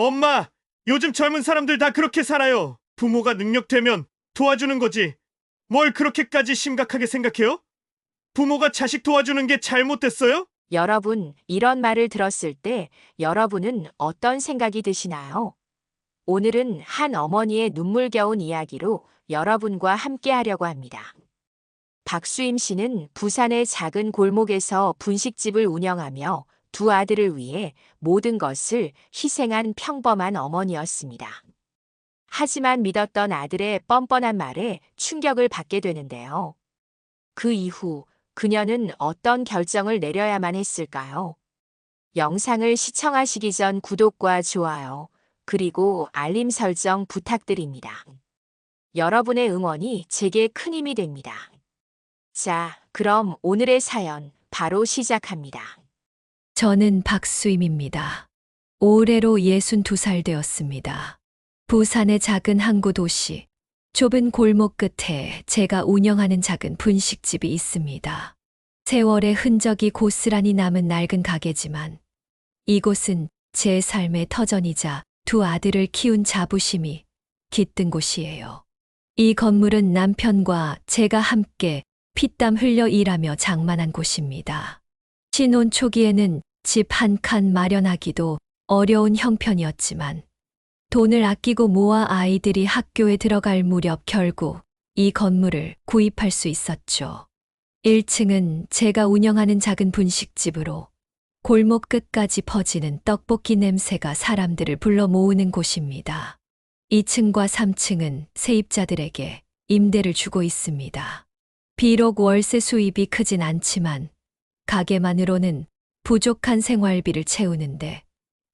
엄마, 요즘 젊은 사람들 다 그렇게 살아요. 부모가 능력되면 도와주는 거지. 뭘 그렇게까지 심각하게 생각해요? 부모가 자식 도와주는 게 잘못됐어요? 여러분, 이런 말을 들었을 때 여러분은 어떤 생각이 드시나요? 오늘은 한 어머니의 눈물겨운 이야기로 여러분과 함께 하려고 합니다. 박수임 씨는 부산의 작은 골목에서 분식집을 운영하며 두 아들을 위해 모든 것을 희생한 평범한 어머니였습니다. 하지만 믿었던 아들의 뻔뻔한 말에 충격을 받게 되는데요. 그 이후 그녀는 어떤 결정을 내려야만 했을까요? 영상을 시청하시기 전 구독과 좋아요, 그리고 알림 설정 부탁드립니다. 여러분의 응원이 제게 큰 힘이 됩니다. 자, 그럼 오늘의 사연 바로 시작합니다. 저는 박수임입니다. 올해로 62살 되었습니다. 부산의 작은 항구 도시, 좁은 골목 끝에 제가 운영하는 작은 분식집이 있습니다. 세월의 흔적이 고스란히 남은 낡은 가게지만 이곳은 제 삶의 터전이자 두 아들을 키운 자부심이 깃든 곳이에요. 이 건물은 남편과 제가 함께 피땀 흘려 일하며 장만한 곳입니다. 신혼 초기에는 집 한 칸 마련하기도 어려운 형편이었지만 돈을 아끼고 모아 아이들이 학교에 들어갈 무렵 결국 이 건물을 구입할 수 있었죠. 1층은 제가 운영하는 작은 분식집으로 골목 끝까지 퍼지는 떡볶이 냄새가 사람들을 불러 모으는 곳입니다. 2층과 3층은 세입자들에게 임대를 주고 있습니다. 비록 월세 수입이 크진 않지만 가게만으로는 부족한 생활비를 채우는데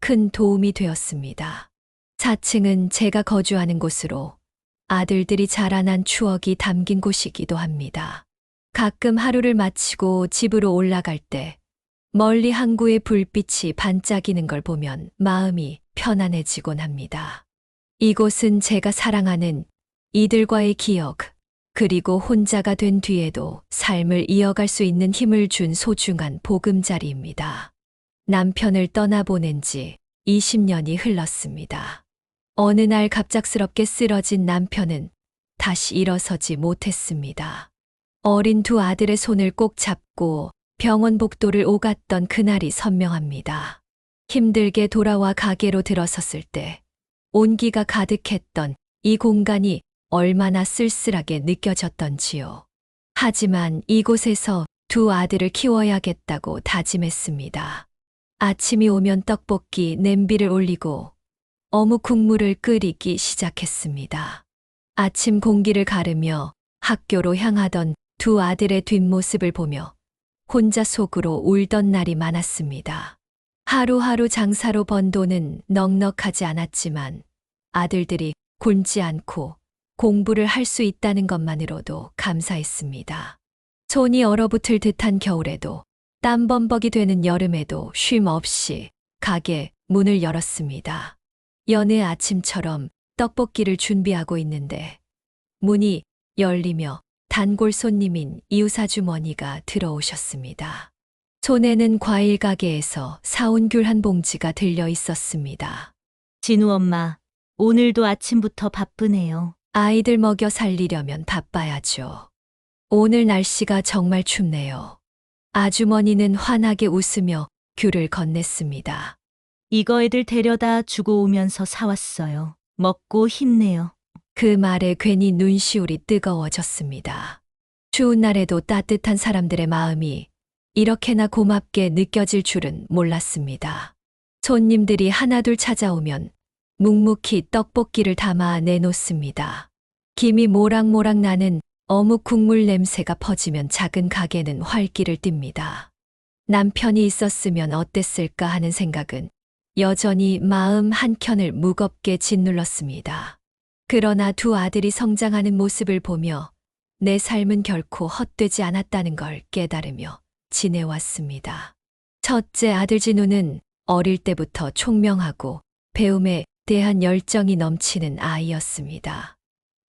큰 도움이 되었습니다. 4층은 제가 거주하는 곳으로 아들들이 자라난 추억이 담긴 곳이기도 합니다. 가끔 하루를 마치고 집으로 올라갈 때 멀리 항구의 불빛이 반짝이는 걸 보면 마음이 편안해지곤 합니다. 이곳은 제가 사랑하는 이들과의 기억, 그리고 혼자가 된 뒤에도 삶을 이어갈 수 있는 힘을 준 소중한 보금자리입니다. 남편을 떠나보낸 지 20년이 흘렀습니다. 어느 날 갑작스럽게 쓰러진 남편은 다시 일어서지 못했습니다. 어린 두 아들의 손을 꼭 잡고 병원 복도를 오갔던 그날이 선명합니다. 힘들게 돌아와 가게로 들어섰을 때 온기가 가득했던 이 공간이 얼마나 쓸쓸하게 느껴졌던지요. 하지만 이곳에서 두 아들을 키워야겠다고 다짐했습니다. 아침이 오면 떡볶이 냄비를 올리고 어묵 국물을 끓이기 시작했습니다. 아침 공기를 가르며 학교로 향하던 두 아들의 뒷모습을 보며 혼자 속으로 울던 날이 많았습니다. 하루하루 장사로 번 돈은 넉넉하지 않았지만 아들들이 굶지 않고 공부를 할 수 있다는 것만으로도 감사했습니다. 손이 얼어붙을 듯한 겨울에도 땀범벅이 되는 여름에도 쉼 없이 가게 문을 열었습니다. 여느 아침처럼 떡볶이를 준비하고 있는데 문이 열리며 단골 손님인 이웃 아주머니가 들어오셨습니다. 손에는 과일 가게에서 사온 귤 한 봉지가 들려 있었습니다. 진우 엄마, 오늘도 아침부터 바쁘네요. 아이들 먹여 살리려면 바빠야죠. 오늘 날씨가 정말 춥네요. 아주머니는 환하게 웃으며 귤을 건넸습니다. 이거 애들 데려다 주고 오면서 사왔어요. 먹고 힘내요. 그 말에 괜히 눈시울이 뜨거워졌습니다. 추운 날에도 따뜻한 사람들의 마음이 이렇게나 고맙게 느껴질 줄은 몰랐습니다. 손님들이 하나둘 찾아오면 묵묵히 떡볶이를 담아 내놓습니다. 김이 모락모락 나는 어묵 국물 냄새가 퍼지면 작은 가게는 활기를 띱니다. 남편이 있었으면 어땠을까 하는 생각은 여전히 마음 한켠을 무겁게 짓눌렀습니다. 그러나 두 아들이 성장하는 모습을 보며 내 삶은 결코 헛되지 않았다는 걸 깨달으며 지내왔습니다. 첫째 아들 진우는 어릴 때부터 총명하고 배움에 대한 열정이 넘치는 아이였습니다.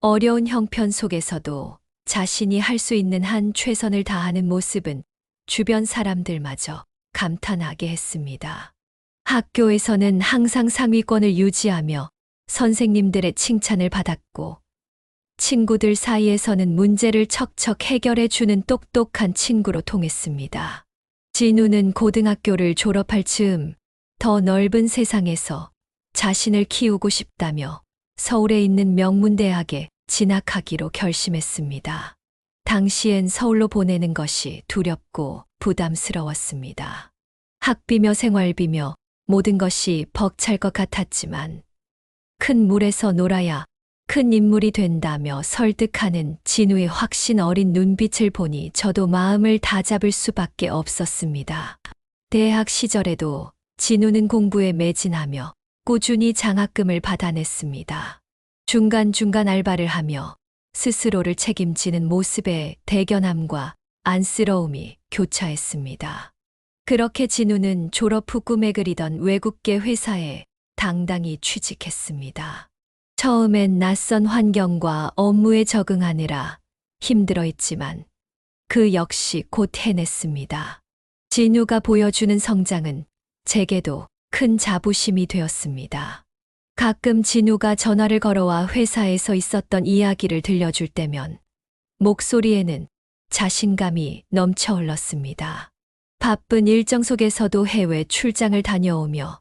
어려운 형편 속에서도 자신이 할 수 있는 한 최선을 다하는 모습은 주변 사람들마저 감탄하게 했습니다. 학교에서는 항상 상위권을 유지하며 선생님들의 칭찬을 받았고, 친구들 사이에서는 문제를 척척 해결해 주는 똑똑한 친구로 통했습니다. 진우는 고등학교를 졸업할 즈음 더 넓은 세상에서 자신을 키우고 싶다며 서울에 있는 명문대학에 진학하기로 결심했습니다. 당시엔 서울로 보내는 것이 두렵고 부담스러웠습니다. 학비며 생활비며 모든 것이 벅찰 것 같았지만 큰 물에서 놀아야 큰 인물이 된다며 설득하는 진우의 확신 어린 눈빛을 보니 저도 마음을 다잡을 수밖에 없었습니다. 대학 시절에도 진우는 공부에 매진하며 꾸준히 장학금을 받아냈습니다. 중간중간 알바를 하며 스스로를 책임지는 모습에 대견함과 안쓰러움이 교차했습니다. 그렇게 진우는 졸업 후 꿈에 그리던 외국계 회사에 당당히 취직했습니다. 처음엔 낯선 환경과 업무에 적응하느라 힘들어했지만 그 역시 곧 해냈습니다. 진우가 보여주는 성장은 제게도 큰 자부심이 되었습니다. 가끔 진우가 전화를 걸어와 회사에서 있었던 이야기를 들려줄 때면 목소리에는 자신감이 넘쳐 흘렀습니다. 바쁜 일정 속에서도 해외 출장을 다녀오며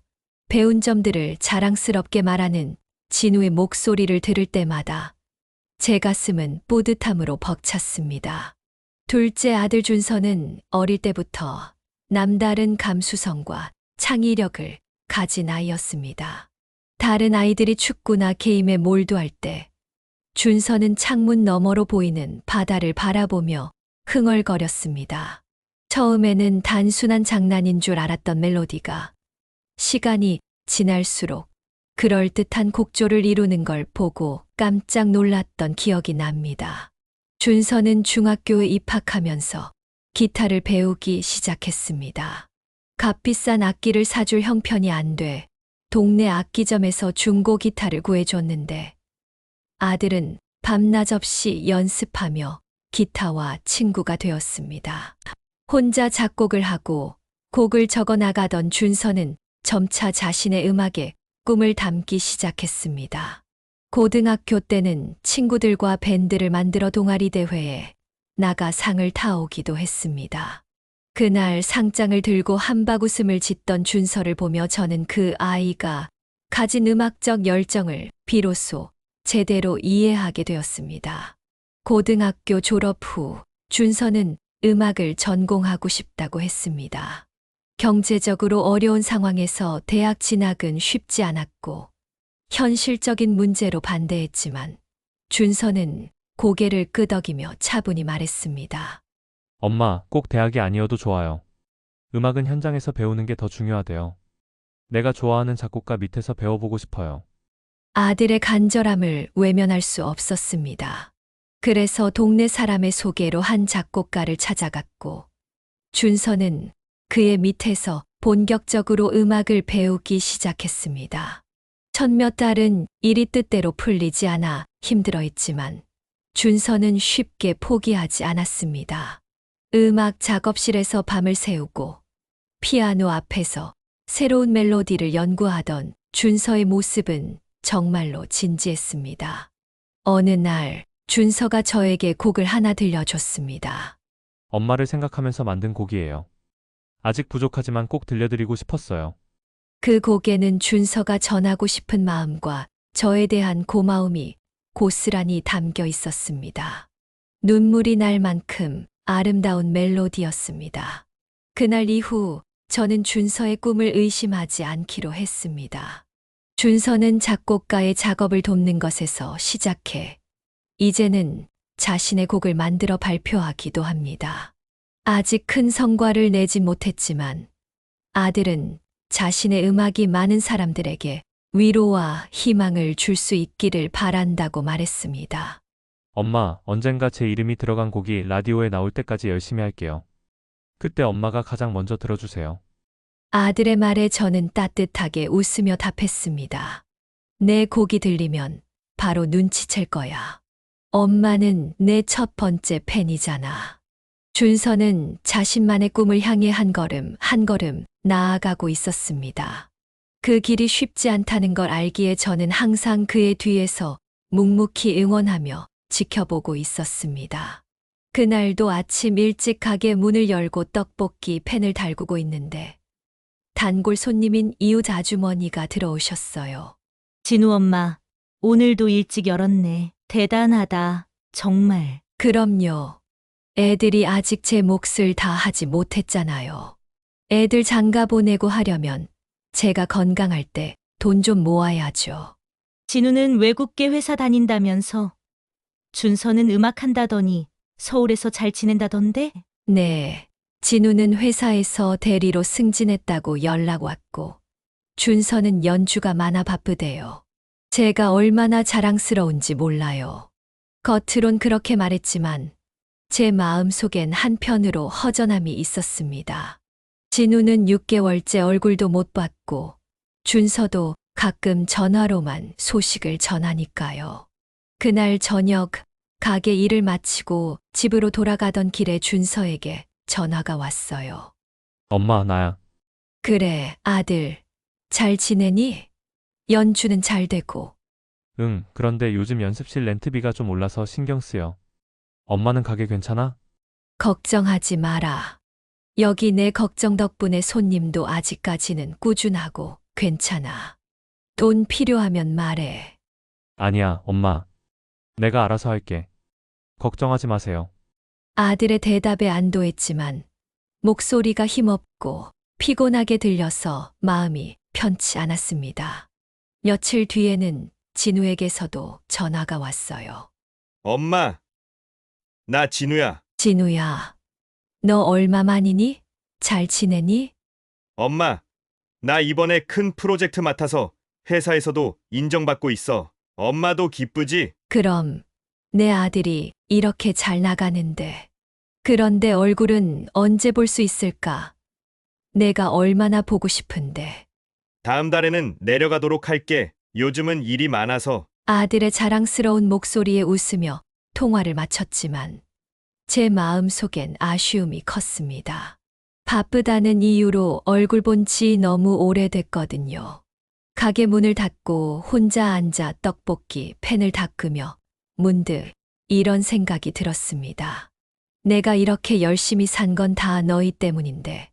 배운 점들을 자랑스럽게 말하는 진우의 목소리를 들을 때마다 제 가슴은 뿌듯함으로 벅찼습니다. 둘째 아들 준서는 어릴 때부터 남다른 감수성과 창의력을 가진 아이였습니다. 다른 아이들이 축구나 게임에 몰두할 때 준서는 창문 너머로 보이는 바다를 바라보며 흥얼거렸습니다. 처음에는 단순한 장난인 줄 알았던 멜로디가 시간이 지날수록 그럴듯한 곡조를 이루는 걸 보고 깜짝 놀랐던 기억이 납니다. 준서는 중학교에 입학하면서 기타를 배우기 시작했습니다. 값비싼 악기를 사줄 형편이 안 돼 동네 악기점에서 중고 기타를 구해줬는데 아들은 밤낮 없이 연습하며 기타와 친구가 되었습니다. 혼자 작곡을 하고 곡을 적어 나가던 준서는 점차 자신의 음악에 꿈을 담기 시작했습니다. 고등학교 때는 친구들과 밴드를 만들어 동아리 대회에 나가 상을 타오기도 했습니다. 그날 상장을 들고 한바구음을 짓던 준서를 보며 저는 그 아이가 가진 음악적 열정을 비로소 제대로 이해하게 되었습니다. 고등학교 졸업 후 준서는 음악을 전공하고 싶다고 했습니다. 경제적으로 어려운 상황에서 대학 진학은 쉽지 않았고 현실적인 문제로 반대했지만 준서는 고개를 끄덕이며 차분히 말했습니다. 엄마, 꼭 대학이 아니어도 좋아요. 음악은 현장에서 배우는 게 더 중요하대요. 내가 좋아하는 작곡가 밑에서 배워보고 싶어요. 아들의 간절함을 외면할 수 없었습니다. 그래서 동네 사람의 소개로 한 작곡가를 찾아갔고 준서는 그의 밑에서 본격적으로 음악을 배우기 시작했습니다. 첫 몇 달은 일이 뜻대로 풀리지 않아 힘들어했지만 준서는 쉽게 포기하지 않았습니다. 음악 작업실에서 밤을 새우고 피아노 앞에서 새로운 멜로디를 연구하던 준서의 모습은 정말로 진지했습니다. 어느 날 준서가 저에게 곡을 하나 들려줬습니다. 엄마를 생각하면서 만든 곡이에요. 아직 부족하지만 꼭 들려드리고 싶었어요. 그 곡에는 준서가 전하고 싶은 마음과 저에 대한 고마움이 고스란히 담겨 있었습니다. 눈물이 날 만큼 아름다운 멜로디였습니다. 그날 이후 저는 준서의 꿈을 의심하지 않기로 했습니다. 준서는 작곡가의 작업을 돕는 것에서 시작해 이제는 자신의 곡을 만들어 발표하기도 합니다. 아직 큰 성과를 내지 못했지만 아들은 자신의 음악이 많은 사람들에게 위로와 희망을 줄 수 있기를 바란다고 말했습니다. 엄마, 언젠가 제 이름이 들어간 곡이 라디오에 나올 때까지 열심히 할게요. 그때 엄마가 가장 먼저 들어주세요. 아들의 말에 저는 따뜻하게 웃으며 답했습니다. 내 곡이 들리면 바로 눈치챌 거야. 엄마는 내 첫 번째 팬이잖아. 준서는 자신만의 꿈을 향해 한 걸음 한 걸음 나아가고 있었습니다. 그 길이 쉽지 않다는 걸 알기에 저는 항상 그의 뒤에서 묵묵히 응원하며 지켜보고 있었습니다. 그날도 아침 일찍 가게 문을 열고 떡볶이 팬을 달구고 있는데 단골 손님인 이웃 아주머니가 들어오셨어요. 진우 엄마, 오늘도 일찍 열었네. 대단하다. 정말. 그럼요. 애들이 아직 제 몫을 다 하지 못했잖아요. 애들 장가 보내고 하려면 제가 건강할 때 돈 좀 모아야죠. 진우는 외국계 회사 다닌다면서. 준서는 음악한다더니 서울에서 잘 지낸다던데? 네. 진우는 회사에서 대리로 승진했다고 연락 왔고, 준서는 연주가 많아 바쁘대요. 제가 얼마나 자랑스러운지 몰라요. 겉으론 그렇게 말했지만, 제 마음 속엔 한편으로 허전함이 있었습니다. 진우는 6개월째 얼굴도 못 봤고, 준서도 가끔 전화로만 소식을 전하니까요. 그날 저녁, 가게 일을 마치고 집으로 돌아가던 길에 준서에게 전화가 왔어요. 엄마, 나야. 그래, 아들. 잘 지내니? 연주는 잘 되고. 응, 그런데 요즘 연습실 렌트비가 좀 올라서 신경 쓰여. 엄마는 가게 괜찮아? 걱정하지 마라. 여기 내 걱정 덕분에 손님도 아직까지는 꾸준하고 괜찮아. 돈 필요하면 말해. 아니야, 엄마. 내가 알아서 할게. 걱정하지 마세요. 아들의 대답에 안도했지만 목소리가 힘없고 피곤하게 들려서 마음이 편치 않았습니다. 며칠 뒤에는 진우에게서도 전화가 왔어요. 엄마, 나 진우야. 진우야, 너 얼마만이니? 잘 지내니? 엄마, 나 이번에 큰 프로젝트 맡아서 회사에서도 인정받고 있어. 엄마도 기쁘지? 그럼 내 아들이 이렇게 잘 나가는데. 그런데 얼굴은 언제 볼 수 있을까? 내가 얼마나 보고 싶은데. 다음 달에는 내려가도록 할게. 요즘은 일이 많아서. 아들의 자랑스러운 목소리에 웃으며 통화를 마쳤지만 제 마음 속엔 아쉬움이 컸습니다. 바쁘다는 이유로 얼굴 본 지 너무 오래됐거든요. 가게 문을 닫고 혼자 앉아 떡볶이 팬을 닦으며 문득 이런 생각이 들었습니다. 내가 이렇게 열심히 산 건 다 너희 때문인데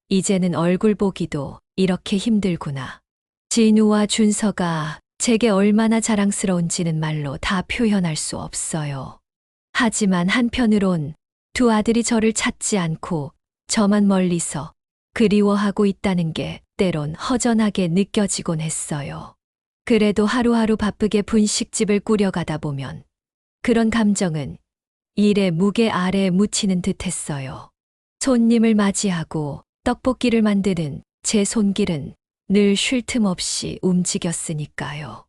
이제는 얼굴 보기도 이렇게 힘들구나. 진우와 준서가 제게 얼마나 자랑스러운지는 말로 다 표현할 수 없어요. 하지만 한편으론 두 아들이 저를 찾지 않고 저만 멀리서 그리워하고 있다는 게 때론 허전하게 느껴지곤 했어요. 그래도 하루하루 바쁘게 분식집을 꾸려가다 보면 그런 감정은 일의 무게 아래에 묻히는 듯 했어요. 손님을 맞이하고 떡볶이를 만드는 제 손길은 늘 쉴 틈 없이 움직였으니까요.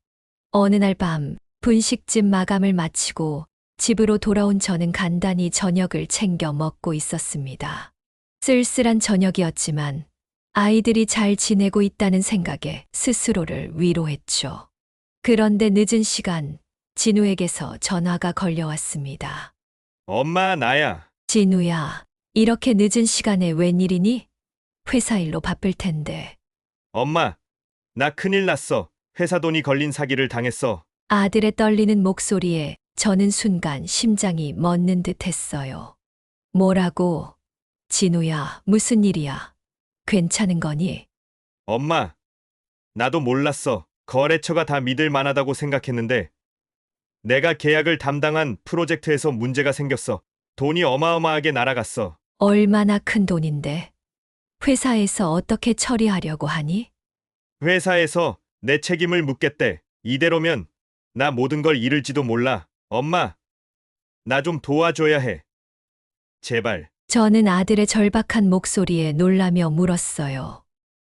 어느 날 밤 분식집 마감을 마치고 집으로 돌아온 저는 간단히 저녁을 챙겨 먹고 있었습니다. 쓸쓸한 저녁이었지만 아이들이 잘 지내고 있다는 생각에 스스로를 위로했죠. 그런데 늦은 시간 진우에게서 전화가 걸려왔습니다. 엄마, 나야. 진우야, 이렇게 늦은 시간에 웬일이니? 회사 일로 바쁠 텐데. 엄마, 나 큰일 났어. 회사 돈이 걸린 사기를 당했어. 아들의 떨리는 목소리에 저는 순간 심장이 멎는 듯 했어요. 뭐라고? 진우야, 무슨 일이야? 괜찮은 거니? 엄마, 나도 몰랐어. 거래처가 다 믿을 만하다고 생각했는데 내가 계약을 담당한 프로젝트에서 문제가 생겼어. 돈이 어마어마하게 날아갔어. 얼마나 큰 돈인데? 회사에서 어떻게 처리하려고 하니? 회사에서 내 책임을 묻겠대. 이대로면 나 모든 걸 잃을지도 몰라. 엄마, 나 좀 도와줘야 해. 제발. 저는 아들의 절박한 목소리에 놀라며 물었어요.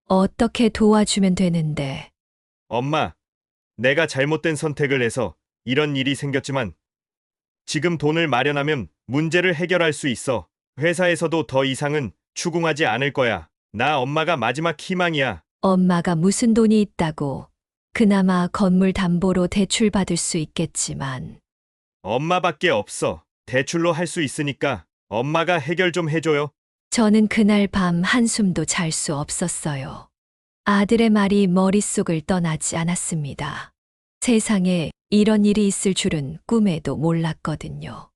어떻게 도와주면 되는데? 엄마, 내가 잘못된 선택을 해서 이런 일이 생겼지만 지금 돈을 마련하면 문제를 해결할 수 있어. 회사에서도 더 이상은 추궁하지 않을 거야. 나 엄마가 마지막 희망이야. 엄마가 무슨 돈이 있다고? 그나마 건물 담보로 대출 받을 수 있겠지만. 엄마밖에 없어. 대출로 할 수 있으니까 엄마가 해결 좀 해줘요. 저는 그날 밤 한숨도 잘 수 없었어요. 아들의 말이 머릿속을 떠나지 않았습니다. 세상에 이런 일이 있을 줄은 꿈에도 몰랐거든요.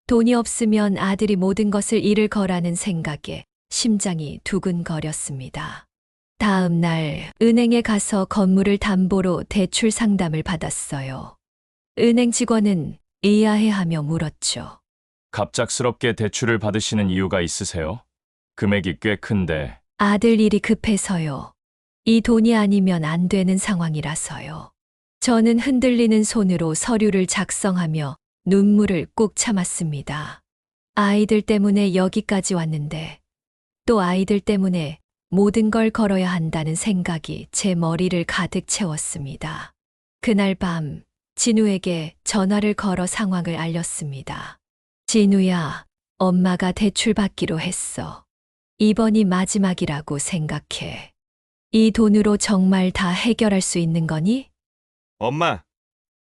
돈이 없으면 아들이 모든 것을 잃을 거라는 생각에 심장이 두근거렸습니다. 다음 날 은행에 가서 건물을 담보로 대출 상담을 받았어요. 은행 직원은 의아해하며 물었죠. 갑작스럽게 대출을 받으시는 이유가 있으세요? 금액이 꽤 큰데. 아들 일이 급해서요. 이 돈이 아니면 안 되는 상황이라서요. 저는 흔들리는 손으로 서류를 작성하며 눈물을 꾹 참았습니다. 아이들 때문에 여기까지 왔는데 또 아이들 때문에 모든 걸 걸어야 한다는 생각이 제 머리를 가득 채웠습니다. 그날 밤 진우에게 전화를 걸어 상황을 알렸습니다. 진우야, 엄마가 대출 받기로 했어. 이번이 마지막이라고 생각해. 이 돈으로 정말 다 해결할 수 있는 거니? 엄마,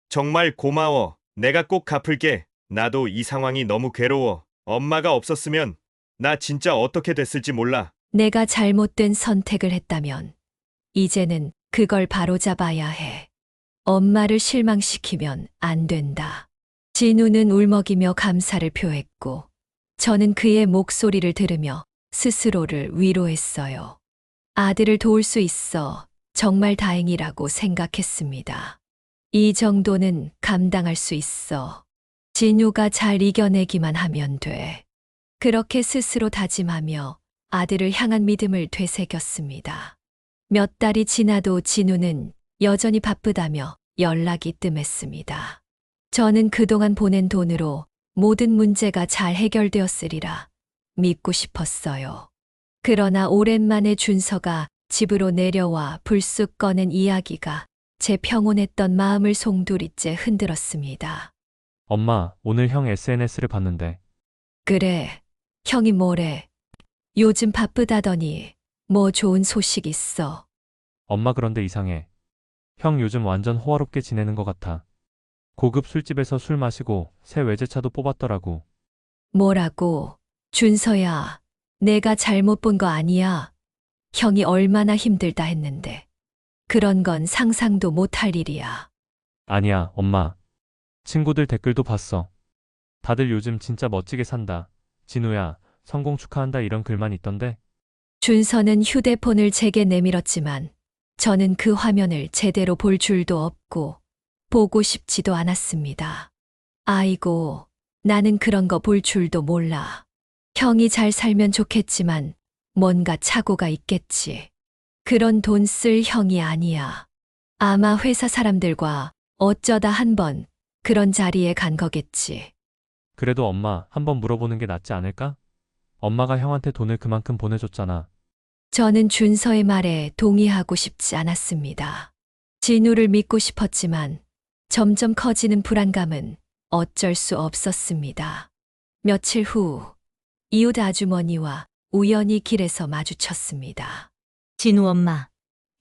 정말 고마워. 내가 꼭 갚을게. 나도 이 상황이 너무 괴로워. 엄마가 없었으면 나 진짜 어떻게 됐을지 몰라. 내가 잘못된 선택을 했다면 이제는 그걸 바로잡아야 해. 엄마를 실망시키면 안 된다. 진우는 울먹이며 감사를 표했고 저는 그의 목소리를 들으며 스스로를 위로했어요. 아들을 도울 수 있어 정말 다행이라고 생각했습니다. 이 정도는 감당할 수 있어. 진우가 잘 이겨내기만 하면 돼. 그렇게 스스로 다짐하며 아들을 향한 믿음을 되새겼습니다. 몇 달이 지나도 진우는 여전히 바쁘다며 연락이 뜸했습니다. 저는 그동안 보낸 돈으로 모든 문제가 잘 해결되었으리라 믿고 싶었어요. 그러나 오랜만에 준서가 집으로 내려와 불쑥 꺼낸 이야기가 제 평온했던 마음을 송두리째 흔들었습니다. 엄마, 오늘 형 SNS를 봤는데 그래, 형이 뭐래? 요즘 바쁘다더니 뭐 좋은 소식 있어? 엄마 그런데 이상해. 형 요즘 완전 호화롭게 지내는 것 같아. 고급 술집에서 술 마시고 새 외제차도 뽑았더라고. 뭐라고? 준서야, 내가 잘못 본 거 아니야. 형이 얼마나 힘들다 했는데. 그런 건 상상도 못할 일이야. 아니야, 엄마. 친구들 댓글도 봤어. 다들 요즘 진짜 멋지게 산다. 진우야, 성공 축하한다 이런 글만 있던데. 준서는 휴대폰을 제게 내밀었지만 저는 그 화면을 제대로 볼 줄도 없고 보고 싶지도 않았습니다. 아이고, 나는 그런 거 볼 줄도 몰라. 형이 잘 살면 좋겠지만 뭔가 착오가 있겠지. 그런 돈 쓸 형이 아니야. 아마 회사 사람들과 어쩌다 한번 그런 자리에 간 거겠지. 그래도 엄마, 한번 물어보는 게 낫지 않을까? 엄마가 형한테 돈을 그만큼 보내줬잖아. 저는 준서의 말에 동의하고 싶지 않았습니다. 진우를 믿고 싶었지만 점점 커지는 불안감은 어쩔 수 없었습니다. 며칠 후 이웃 아주머니와 우연히 길에서 마주쳤습니다. 진우 엄마,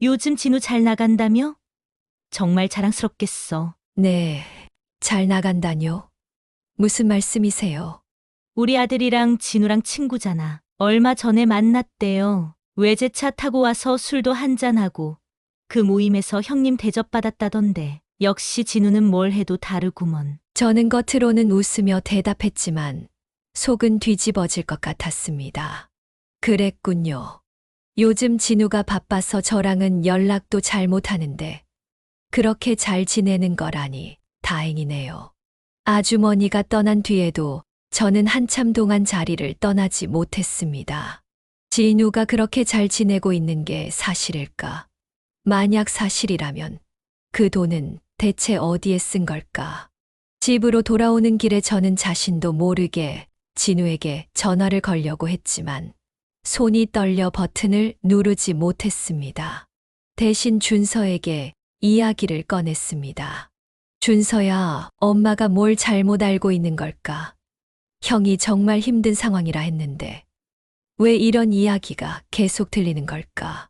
요즘 진우 잘 나간다며? 정말 자랑스럽겠어. 네, 잘 나간다뇨? 무슨 말씀이세요? 우리 아들이랑 진우랑 친구잖아. 얼마 전에 만났대요. 외제차 타고 와서 술도 한잔하고 그 모임에서 형님 대접받았다던데. 역시 진우는 뭘 해도 다르구먼. 저는 겉으로는 웃으며 대답했지만 속은 뒤집어질 것 같았습니다. 그랬군요. 요즘 진우가 바빠서 저랑은 연락도 잘 못하는데 그렇게 잘 지내는 거라니 다행이네요. 아주머니가 떠난 뒤에도 저는 한참 동안 자리를 떠나지 못했습니다. 진우가 그렇게 잘 지내고 있는 게 사실일까? 만약 사실이라면 그 돈은 대체 어디에 쓴 걸까? 집으로 돌아오는 길에 저는 자신도 모르게 진우에게 전화를 걸려고 했지만 손이 떨려 버튼을 누르지 못했습니다. 대신 준서에게 이야기를 꺼냈습니다. 준서야, 엄마가 뭘 잘못 알고 있는 걸까? 형이 정말 힘든 상황이라 했는데 왜 이런 이야기가 계속 들리는 걸까?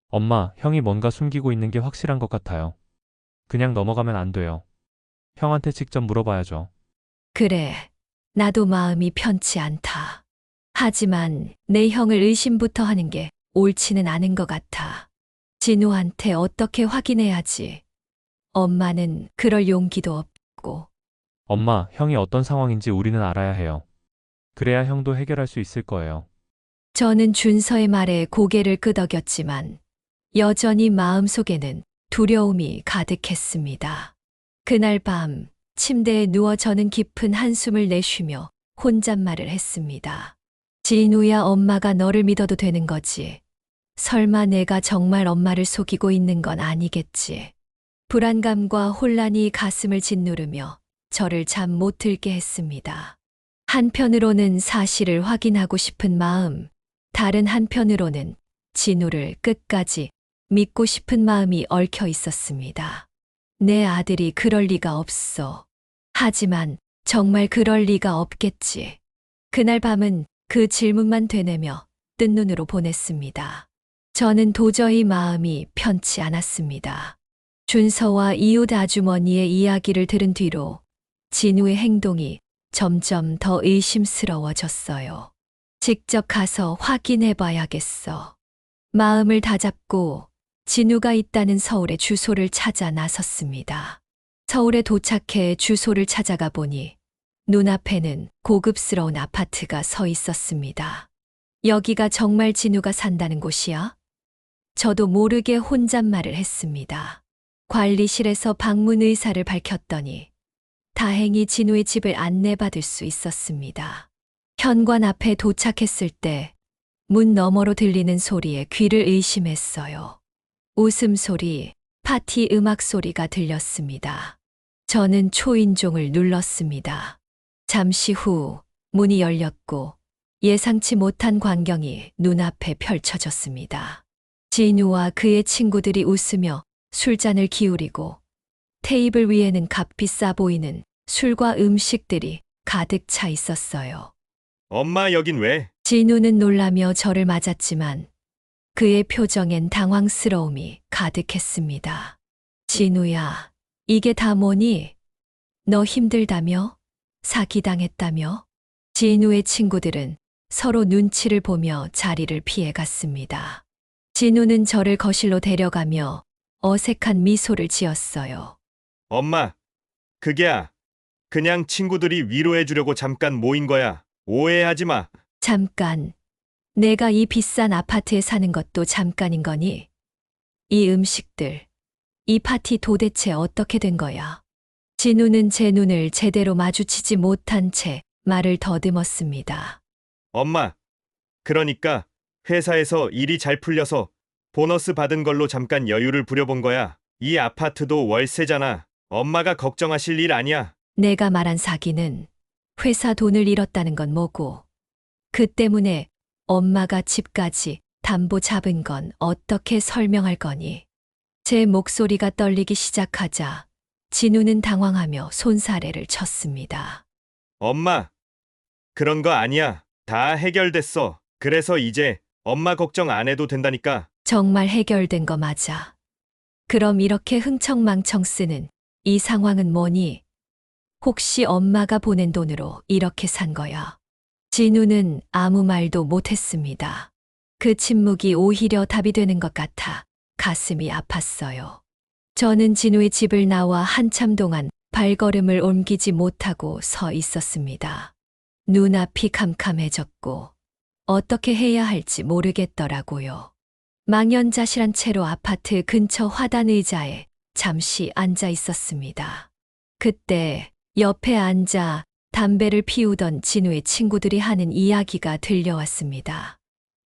엄마, 형이 뭔가 숨기고 있는 게 확실한 것 같아요. 그냥 넘어가면 안 돼요. 형한테 직접 물어봐야죠. 그래, 나도 마음이 편치 않다. 하지만 내 형을 의심부터 하는 게 옳지는 않은 것 같아. 진우한테 어떻게 확인해야지. 엄마는 그럴 용기도 없고. 엄마, 형이 어떤 상황인지 우리는 알아야 해요. 그래야 형도 해결할 수 있을 거예요. 저는 준서의 말에 고개를 끄덕였지만 여전히 마음속에는 두려움이 가득했습니다. 그날 밤 침대에 누워 저는 깊은 한숨을 내쉬며 혼잣말을 했습니다. 진우야, 엄마가 너를 믿어도 되는 거지. 설마 내가 정말 엄마를 속이고 있는 건 아니겠지. 불안감과 혼란이 가슴을 짓누르며 저를 잠 못 들게 했습니다. 한편으로는 사실을 확인하고 싶은 마음, 다른 한편으로는 진우를 끝까지 믿고 싶은 마음이 얽혀 있었습니다. 내 아들이 그럴 리가 없어. 하지만 정말 그럴 리가 없겠지. 그날 밤은 그 질문만 되뇌며 뜬 눈으로 보냈습니다. 저는 도저히 마음이 편치 않았습니다. 준서와 이웃 아주머니의 이야기를 들은 뒤로 진우의 행동이 점점 더 의심스러워졌어요. 직접 가서 확인해 봐야겠어. 마음을 다잡고 진우가 있다는 서울의 주소를 찾아 나섰습니다. 서울에 도착해 주소를 찾아가 보니 눈앞에는 고급스러운 아파트가 서 있었습니다. 여기가 정말 진우가 산다는 곳이야? 저도 모르게 혼잣말을 했습니다. 관리실에서 방문 의사를 밝혔더니 다행히 진우의 집을 안내받을 수 있었습니다. 현관 앞에 도착했을 때 문 너머로 들리는 소리에 귀를 의심했어요. 웃음소리, 파티 음악 소리가 들렸습니다. 저는 초인종을 눌렀습니다. 잠시 후 문이 열렸고 예상치 못한 광경이 눈앞에 펼쳐졌습니다. 진우와 그의 친구들이 웃으며 술잔을 기울이고 테이블 위에는 값비싸 보이는 술과 음식들이 가득 차 있었어요. 엄마 여긴 왜? 진우는 놀라며 저를 맞았지만 그의 표정엔 당황스러움이 가득했습니다. 진우야, 이게 다 뭐니? 너 힘들다며? 사기당했다며? 진우의 친구들은 서로 눈치를 보며 자리를 피해 갔습니다. 진우는 저를 거실로 데려가며 어색한 미소를 지었어요. 엄마, 그게야. 그냥 친구들이 위로해 주려고 잠깐 모인 거야. 오해하지 마. 잠깐, 내가 이 비싼 아파트에 사는 것도 잠깐인 거니? 이 음식들, 이 파티 도대체 어떻게 된 거야? 진우는 제 눈을 제대로 마주치지 못한 채 말을 더듬었습니다. 엄마, 그러니까 회사에서 일이 잘 풀려서 보너스 받은 걸로 잠깐 여유를 부려본 거야. 이 아파트도 월세잖아. 엄마가 걱정하실 일 아니야. 내가 말한 사기는 회사 돈을 잃었다는 건 뭐고, 그 때문에 엄마가 집까지 담보 잡은 건 어떻게 설명할 거니? 제 목소리가 떨리기 시작하자 진우는 당황하며 손사래를 쳤습니다. 엄마, 그런 거 아니야. 다 해결됐어. 그래서 이제 엄마 걱정 안 해도 된다니까. 정말 해결된 거 맞아. 그럼 이렇게 흥청망청 쓰는 이 상황은 뭐니? 혹시 엄마가 보낸 돈으로 이렇게 산 거야? 진우는 아무 말도 못했습니다. 그 침묵이 오히려 답이 되는 것 같아 가슴이 아팠어요. 저는 진우의 집을 나와 한참 동안 발걸음을 옮기지 못하고 서 있었습니다. 눈앞이 캄캄해졌고 어떻게 해야 할지 모르겠더라고요. 망연자실한 채로 아파트 근처 화단 의자에 잠시 앉아 있었습니다. 그때 옆에 앉아 담배를 피우던 진우의 친구들이 하는 이야기가 들려왔습니다.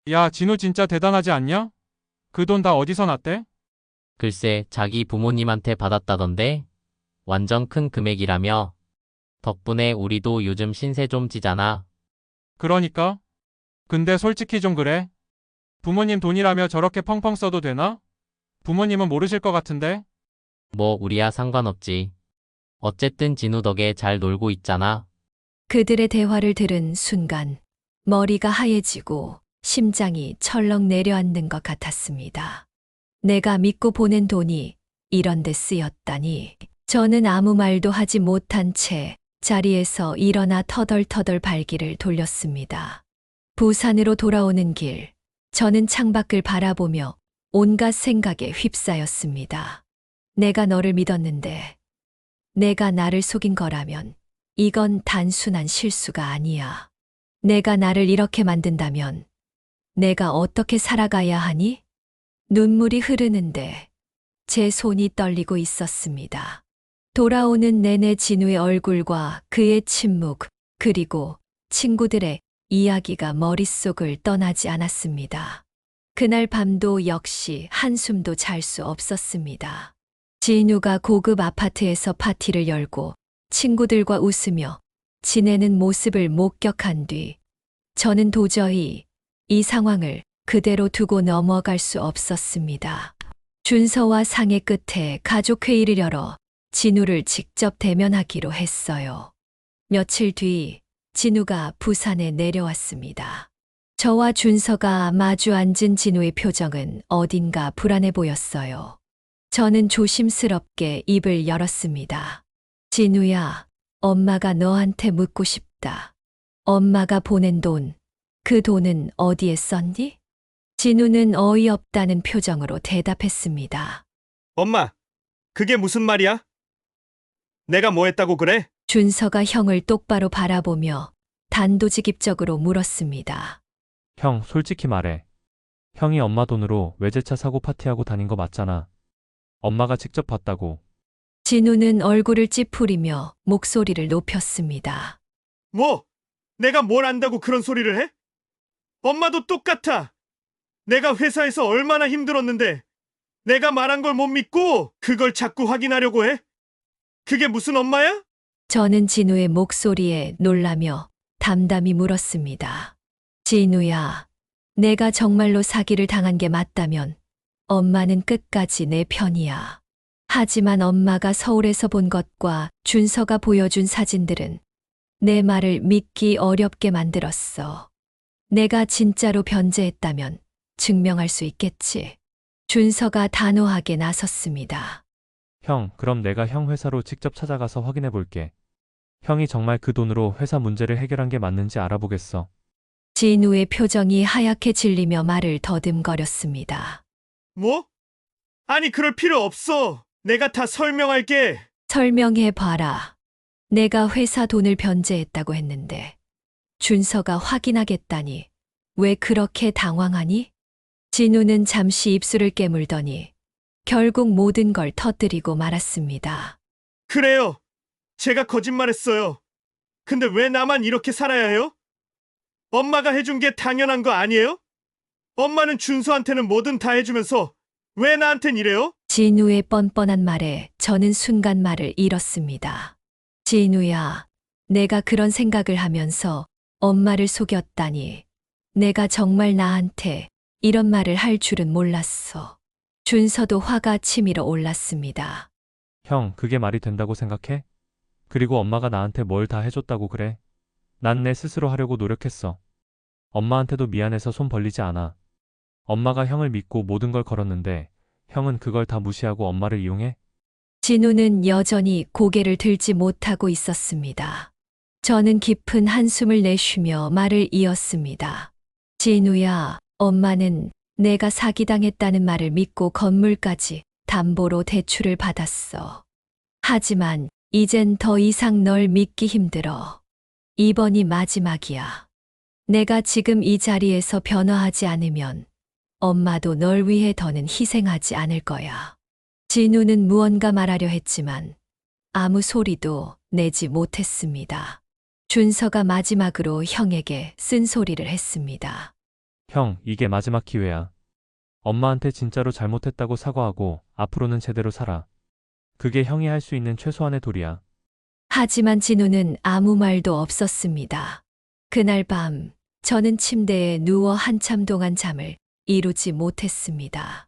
야, 진우 진짜 대단하지 않냐? 그 돈 다 어디서 났대? 글쎄, 자기 부모님한테 받았다던데? 완전 큰 금액이라며? 덕분에 우리도 요즘 신세 좀 지잖아. 그러니까? 근데 솔직히 좀 그래. 부모님 돈이라며 저렇게 펑펑 써도 되나? 부모님은 모르실 것 같은데? 뭐 우리야 상관없지. 어쨌든 진우 덕에 잘 놀고 있잖아. 그들의 대화를 들은 순간 머리가 하얘지고 심장이 철렁 내려앉는 것 같았습니다. 내가 믿고 보낸 돈이 이런 데 쓰였다니. 저는 아무 말도 하지 못한 채 자리에서 일어나 터덜터덜 발길을 돌렸습니다. 부산으로 돌아오는 길, 저는 창밖을 바라보며 온갖 생각에 휩싸였습니다. 내가 너를 믿었는데, 내가 나를 속인 거라면 이건 단순한 실수가 아니야. 내가 나를 이렇게 만든다면 내가 어떻게 살아가야 하니? 눈물이 흐르는데 제 손이 떨리고 있었습니다. 돌아오는 내내 진우의 얼굴과 그의 침묵, 그리고 친구들의 이야기가 머릿속을 떠나지 않았습니다. 그날 밤도 역시 한숨도 잘 수 없었습니다. 진우가 고급 아파트에서 파티를 열고 친구들과 웃으며 지내는 모습을 목격한 뒤 저는 도저히 이 상황을 그대로 두고 넘어갈 수 없었습니다. 준서와 상의 끝에 가족회의를 열어 진우를 직접 대면하기로 했어요. 며칠 뒤 진우가 부산에 내려왔습니다. 저와 준서가 마주 앉은 진우의 표정은 어딘가 불안해 보였어요. 저는 조심스럽게 입을 열었습니다. 진우야, 엄마가 너한테 묻고 싶다. 엄마가 보낸 돈, 그 돈은 어디에 썼니? 진우는 어이없다는 표정으로 대답했습니다. 엄마, 그게 무슨 말이야? 내가 뭐 했다고 그래? 준서가 형을 똑바로 바라보며 단도직입적으로 물었습니다. 형, 솔직히 말해. 형이 엄마 돈으로 외제차 사고 파티하고 다닌 거 맞잖아. 엄마가 직접 봤다고. 진우는 얼굴을 찌푸리며 목소리를 높였습니다. 뭐? 내가 뭘 안다고 그런 소리를 해? 엄마도 똑같아. 내가 회사에서 얼마나 힘들었는데 내가 말한 걸 못 믿고 그걸 자꾸 확인하려고 해? 그게 무슨 엄마야? 저는 진우의 목소리에 놀라며 담담히 물었습니다. 진우야, 내가 정말로 사기를 당한 게 맞다면 엄마는 끝까지 내 편이야. 하지만 엄마가 서울에서 본 것과 준서가 보여준 사진들은 내 말을 믿기 어렵게 만들었어. 내가 진짜로 변제했다면 증명할 수 있겠지. 준서가 단호하게 나섰습니다. 형, 그럼 내가 형 회사로 직접 찾아가서 확인해 볼게. 형이 정말 그 돈으로 회사 문제를 해결한 게 맞는지 알아보겠어. 진우의 표정이 하얗게 질리며 말을 더듬거렸습니다. 뭐? 아니 그럴 필요 없어. 내가 다 설명할게. 설명해 봐라. 내가 회사 돈을 변제했다고 했는데 준서가 확인하겠다니 왜 그렇게 당황하니? 진우는 잠시 입술을 깨물더니 결국 모든 걸 터뜨리고 말았습니다. 그래요. 제가 거짓말했어요. 근데 왜 나만 이렇게 살아야 해요? 엄마가 해준 게 당연한 거 아니에요? 엄마는 준서한테는 뭐든 다 해주면서 왜 나한텐 이래요? 진우의 뻔뻔한 말에 저는 순간 말을 잃었습니다. 진우야, 내가 그런 생각을 하면서 엄마를 속였다니. 내가 정말 나한테 이런 말을 할 줄은 몰랐어. 준서도 화가 치밀어 올랐습니다. 형, 그게 말이 된다고 생각해? 그리고 엄마가 나한테 뭘 다 해줬다고 그래? 난 내 스스로 하려고 노력했어. 엄마한테도 미안해서 손 벌리지 않아. 엄마가 형을 믿고 모든 걸 걸었는데 형은 그걸 다 무시하고 엄마를 이용해? 진우는 여전히 고개를 들지 못하고 있었습니다. 저는 깊은 한숨을 내쉬며 말을 이었습니다. 진우야, 엄마는 내가 사기당했다는 말을 믿고 건물까지 담보로 대출을 받았어. 하지만 이젠 더 이상 널 믿기 힘들어. 이번이 마지막이야. 내가 지금 이 자리에서 변화하지 않으면 엄마도 널 위해 더는 희생하지 않을 거야. 진우는 무언가 말하려 했지만 아무 소리도 내지 못했습니다. 준서가 마지막으로 형에게 쓴소리를 했습니다. 형, 이게 마지막 기회야. 엄마한테 진짜로 잘못했다고 사과하고 앞으로는 제대로 살아. 그게 형이 할 수 있는 최소한의 도리야. 하지만 진우는 아무 말도 없었습니다. 그날 밤 저는 침대에 누워 한참 동안 잠을 이루지 못했습니다.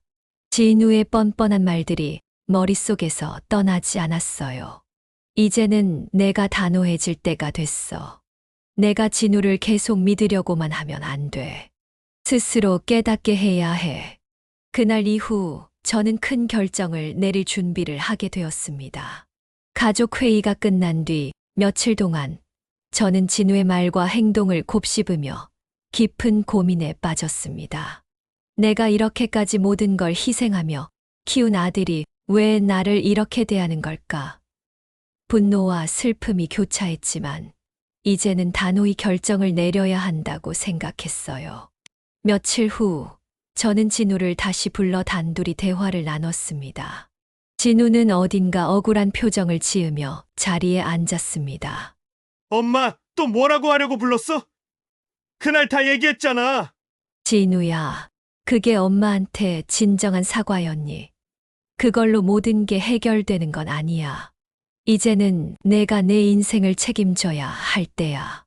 진우의 뻔뻔한 말들이 머릿속에서 떠나지 않았어요. 이제는 내가 단호해질 때가 됐어. 내가 진우를 계속 믿으려고만 하면 안 돼. 스스로 깨닫게 해야 해. 그날 이후 저는 큰 결정을 내릴 준비를 하게 되었습니다. 가족 회의가 끝난 뒤 며칠 동안 저는 진우의 말과 행동을 곱씹으며 깊은 고민에 빠졌습니다. 내가 이렇게까지 모든 걸 희생하며 키운 아들이 왜 나를 이렇게 대하는 걸까? 분노와 슬픔이 교차했지만 이제는 단호히 결정을 내려야 한다고 생각했어요. 며칠 후 저는 진우를 다시 불러 단둘이 대화를 나눴습니다. 진우는 어딘가 억울한 표정을 지으며 자리에 앉았습니다. 엄마, 또 뭐라고 하려고 불렀어? 그날 다 얘기했잖아. 진우야, 그게 엄마한테 진정한 사과였니? 그걸로 모든 게 해결되는 건 아니야. 이제는 내가 내 인생을 책임져야 할 때야.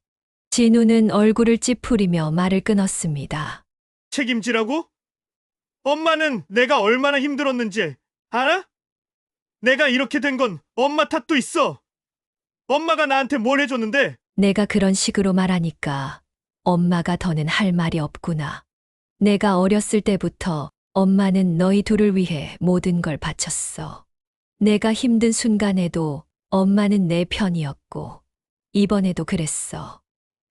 진우는 얼굴을 찌푸리며 말을 끊었습니다. 책임지라고? 엄마는 내가 얼마나 힘들었는지 알아? 내가 이렇게 된 건 엄마 탓도 있어. 엄마가 나한테 뭘 해줬는데? 내가 그런 식으로 말하니까 엄마가 더는 할 말이 없구나. 내가 어렸을 때부터 엄마는 너희 둘을 위해 모든 걸 바쳤어. 내가 힘든 순간에도 엄마는 내 편이었고, 이번에도 그랬어.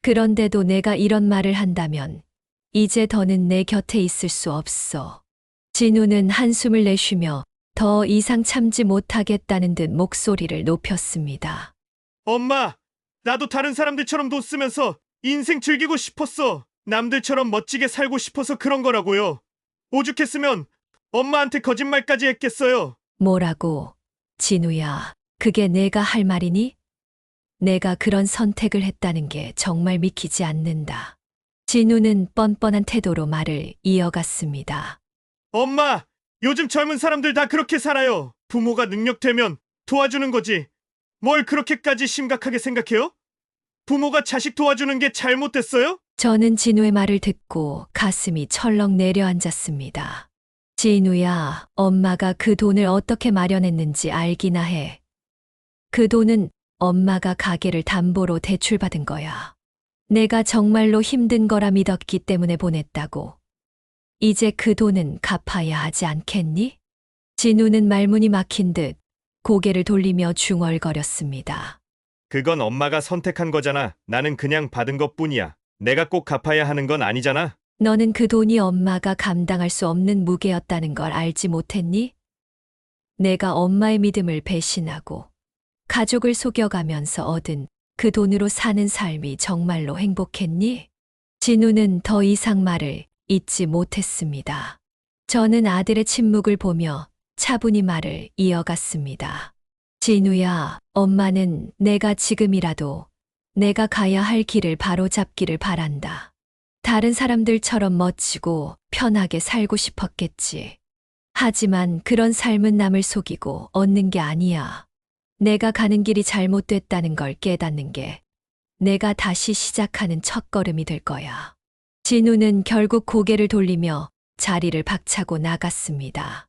그런데도 내가 이런 말을 한다면 이제 더는 내 곁에 있을 수 없어. 진우는 한숨을 내쉬며 더 이상 참지 못하겠다는 듯 목소리를 높였습니다. 엄마, 나도 다른 사람들처럼 돈 쓰면서 인생 즐기고 싶었어. 남들처럼 멋지게 살고 싶어서 그런 거라고요. 오죽했으면 엄마한테 거짓말까지 했겠어요. 뭐라고? 진우야, 그게 내가 할 말이니? 내가 그런 선택을 했다는 게 정말 믿기지 않는다. 진우는 뻔뻔한 태도로 말을 이어갔습니다. 엄마, 요즘 젊은 사람들 다 그렇게 살아요. 부모가 능력되면 도와주는 거지. 뭘 그렇게까지 심각하게 생각해요? 부모가 자식 도와주는 게 잘못됐어요? 저는 진우의 말을 듣고 가슴이 철렁 내려앉았습니다. 진우야, 엄마가 그 돈을 어떻게 마련했는지 알기나 해. 그 돈은 엄마가 가게를 담보로 대출받은 거야. 내가 정말로 힘든 거라 믿었기 때문에 보냈다고. 이제 그 돈은 갚아야 하지 않겠니? 진우는 말문이 막힌 듯 고개를 돌리며 중얼거렸습니다. 그건 엄마가 선택한 거잖아. 나는 그냥 받은 것뿐이야. 내가 꼭 갚아야 하는 건 아니잖아. 너는 그 돈이 엄마가 감당할 수 없는 무게였다는 걸 알지 못했니? 내가 엄마의 믿음을 배신하고 가족을 속여가면서 얻은 그 돈으로 사는 삶이 정말로 행복했니? 진우는 더 이상 말을 잇지 못했습니다. 저는 아들의 침묵을 보며 차분히 말을 이어갔습니다. 진우야, 엄마는 내가 지금이라도 내가 가야 할 길을 바로 잡기를 바란다. 다른 사람들처럼 멋지고 편하게 살고 싶었겠지. 하지만 그런 삶은 남을 속이고 얻는 게 아니야. 내가 가는 길이 잘못됐다는 걸 깨닫는 게 내가 다시 시작하는 첫걸음이 될 거야. 진우는 결국 고개를 돌리며 자리를 박차고 나갔습니다.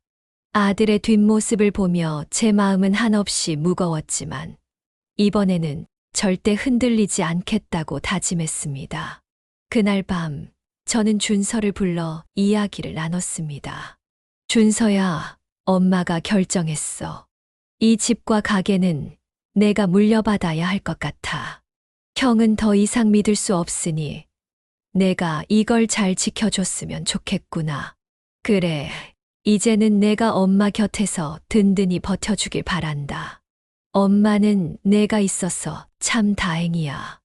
아들의 뒷모습을 보며 제 마음은 한없이 무거웠지만 이번에는 절대 흔들리지 않겠다고 다짐했습니다. 그날 밤 저는 준서를 불러 이야기를 나눴습니다. 준서야, 엄마가 결정했어. 이 집과 가게는 내가 물려받아야 할 것 같아. 형은 더 이상 믿을 수 없으니 내가 이걸 잘 지켜줬으면 좋겠구나. 그래, 이제는 내가 엄마 곁에서 든든히 버텨주길 바란다. 엄마는 내가 있어서 참 다행이야.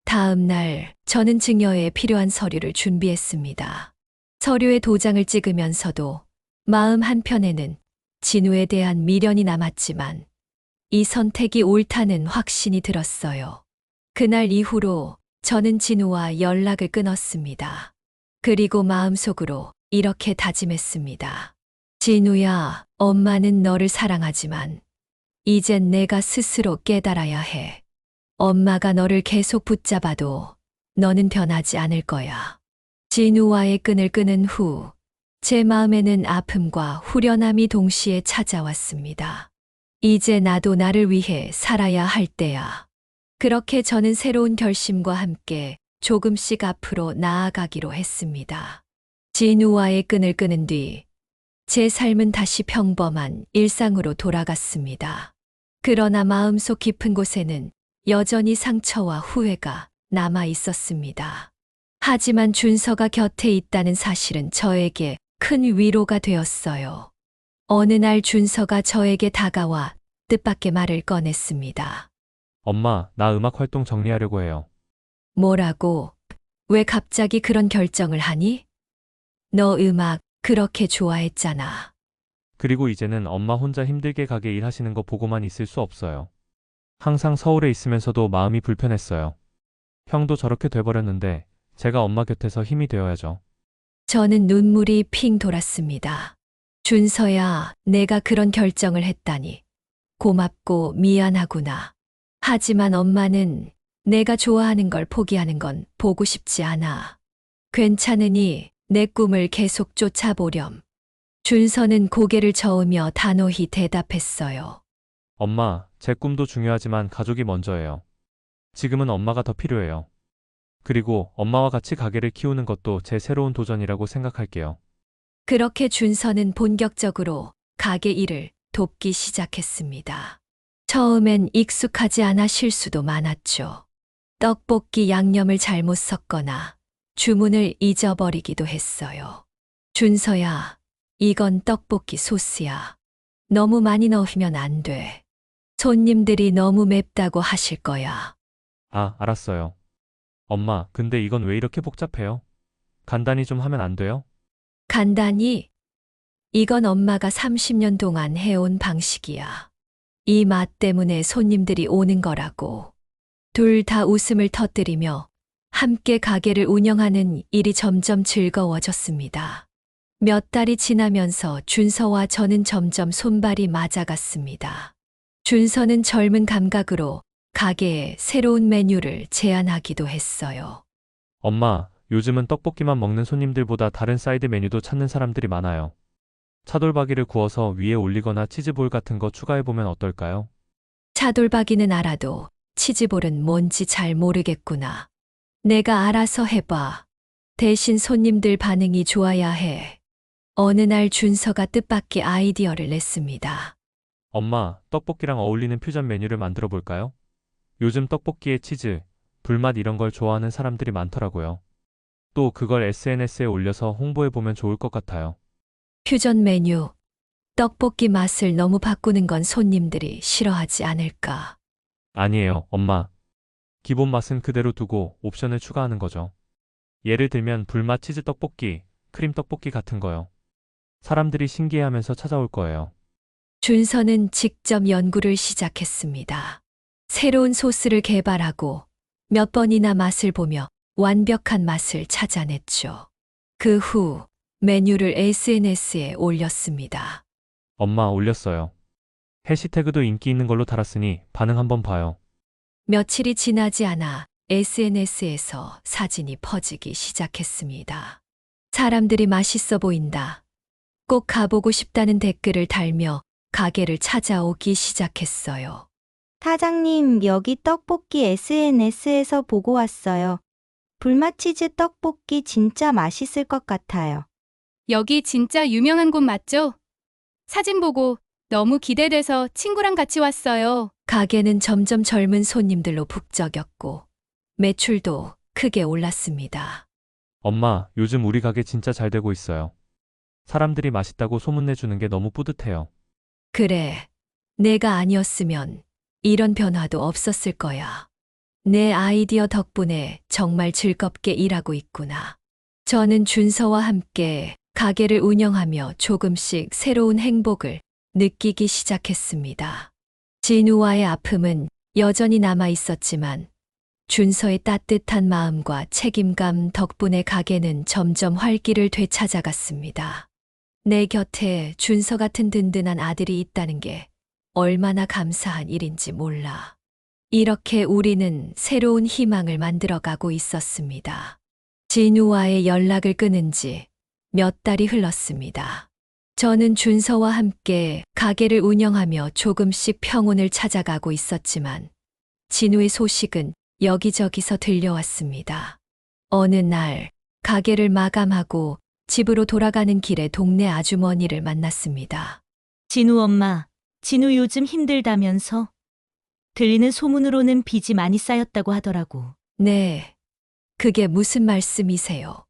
다음 날 저는 증여에 필요한 서류를 준비했습니다. 서류에 도장을 찍으면서도 마음 한편에는 진우에 대한 미련이 남았지만 이 선택이 옳다는 확신이 들었어요. 그날 이후로 저는 진우와 연락을 끊었습니다. 그리고 마음속으로 이렇게 다짐했습니다. 진우야, 엄마는 너를 사랑하지만 이젠 내가 스스로 깨달아야 해. 엄마가 너를 계속 붙잡아도 너는 변하지 않을 거야. 진우와의 끈을 끊은 후 제 마음에는 아픔과 후련함이 동시에 찾아왔습니다. 이제 나도 나를 위해 살아야 할 때야. 그렇게 저는 새로운 결심과 함께 조금씩 앞으로 나아가기로 했습니다. 진우와의 끈을 끊은 뒤 제 삶은 다시 평범한 일상으로 돌아갔습니다. 그러나 마음속 깊은 곳에는 여전히 상처와 후회가 남아 있었습니다. 하지만 준서가 곁에 있다는 사실은 저에게 큰 위로가 되었어요. 어느 날 준서가 저에게 다가와 뜻밖의 말을 꺼냈습니다. 엄마, 나 음악 활동 정리하려고 해요. 뭐라고? 왜 갑자기 그런 결정을 하니? 너 음악 그렇게 좋아했잖아. 그리고 이제는 엄마 혼자 힘들게 가게 일하시는 거 보고만 있을 수 없어요. 항상 서울에 있으면서도 마음이 불편했어요. 형도 저렇게 돼버렸는데 제가 엄마 곁에서 힘이 되어야죠. 저는 눈물이 핑 돌았습니다. 준서야, 내가 그런 결정을 했다니. 고맙고 미안하구나. 하지만 엄마는 내가 좋아하는 걸 포기하는 건 보고 싶지 않아. 괜찮으니 내 꿈을 계속 쫓아보렴. 준서는 고개를 저으며 단호히 대답했어요. 엄마, 제 꿈도 중요하지만 가족이 먼저예요. 지금은 엄마가 더 필요해요. 그리고 엄마와 같이 가게를 키우는 것도 제 새로운 도전이라고 생각할게요. 그렇게 준서는 본격적으로 가게 일을 돕기 시작했습니다. 처음엔 익숙하지 않아 실수도 많았죠. 떡볶이 양념을 잘못 섞거나 주문을 잊어버리기도 했어요. 준서야, 이건 떡볶이 소스야. 너무 많이 넣으면 안 돼. 손님들이 너무 맵다고 하실 거야. 아, 알았어요. 엄마, 근데 이건 왜 이렇게 복잡해요? 간단히 좀 하면 안 돼요? 간단히, 이건 엄마가 30년 동안 해온 방식이야. 이 맛 때문에 손님들이 오는 거라고. 둘 다 웃음을 터뜨리며 함께 가게를 운영하는 일이 점점 즐거워졌습니다. 몇 달이 지나면서 준서와 저는 점점 손발이 맞아갔습니다. 준서는 젊은 감각으로 가게에 새로운 메뉴를 제안하기도 했어요. 엄마, 요즘은 떡볶이만 먹는 손님들보다 다른 사이드 메뉴도 찾는 사람들이 많아요. 차돌박이를 구워서 위에 올리거나 치즈볼 같은 거 추가해보면 어떨까요? 차돌박이는 알아도 치즈볼은 뭔지 잘 모르겠구나. 내가 알아서 해봐. 대신 손님들 반응이 좋아야 해. 어느 날 준서가 뜻밖의 아이디어를 냈습니다. 엄마, 떡볶이랑 어울리는 퓨전 메뉴를 만들어 볼까요? 요즘 떡볶이에 치즈, 불맛 이런 걸 좋아하는 사람들이 많더라고요. 또 그걸 SNS에 올려서 홍보해보면 좋을 것 같아요. 퓨전 메뉴. 떡볶이 맛을 너무 바꾸는 건 손님들이 싫어하지 않을까. 아니에요, 엄마. 기본 맛은 그대로 두고 옵션을 추가하는 거죠. 예를 들면 불맛 치즈 떡볶이, 크림 떡볶이 같은 거요. 사람들이 신기해하면서 찾아올 거예요. 준서는 직접 연구를 시작했습니다. 새로운 소스를 개발하고 몇 번이나 맛을 보며 완벽한 맛을 찾아냈죠. 그 후 메뉴를 SNS에 올렸습니다. 엄마, 올렸어요. 해시태그도 인기 있는 걸로 달았으니 반응 한번 봐요. 며칠이 지나지 않아 SNS에서 사진이 퍼지기 시작했습니다. 사람들이 맛있어 보인다. 꼭 가보고 싶다는 댓글을 달며 가게를 찾아오기 시작했어요. 사장님, 여기 떡볶이 SNS에서 보고 왔어요. 불맛 치즈 떡볶이 진짜 맛있을 것 같아요. 여기 진짜 유명한 곳 맞죠? 사진 보고 너무 기대돼서 친구랑 같이 왔어요. 가게는 점점 젊은 손님들로 북적였고 매출도 크게 올랐습니다. 엄마, 요즘 우리 가게 진짜 잘 되고 있어요. 사람들이 맛있다고 소문내주는 게 너무 뿌듯해요. 그래, 내가 아니었으면 이런 변화도 없었을 거야. 내 아이디어 덕분에 정말 즐겁게 일하고 있구나. 저는 준서와 함께 가게를 운영하며 조금씩 새로운 행복을 느끼기 시작했습니다. 진우와의 아픔은 여전히 남아 있었지만 준서의 따뜻한 마음과 책임감 덕분에 가게는 점점 활기를 되찾아갔습니다. 내 곁에 준서 같은 든든한 아들이 있다는 게 얼마나 감사한 일인지 몰라. 이렇게 우리는 새로운 희망을 만들어가고 있었습니다. 진우와의 연락을 끊은 지 몇 달이 흘렀습니다. 저는 준서와 함께 가게를 운영하며 조금씩 평온을 찾아가고 있었지만 진우의 소식은 여기저기서 들려왔습니다. 어느 날 가게를 마감하고 집으로 돌아가는 길에 동네 아주머니를 만났습니다. 진우 엄마, 진우 요즘 힘들다면서? 들리는 소문으로는 빚이 많이 쌓였다고 하더라고. 네, 그게 무슨 말씀이세요?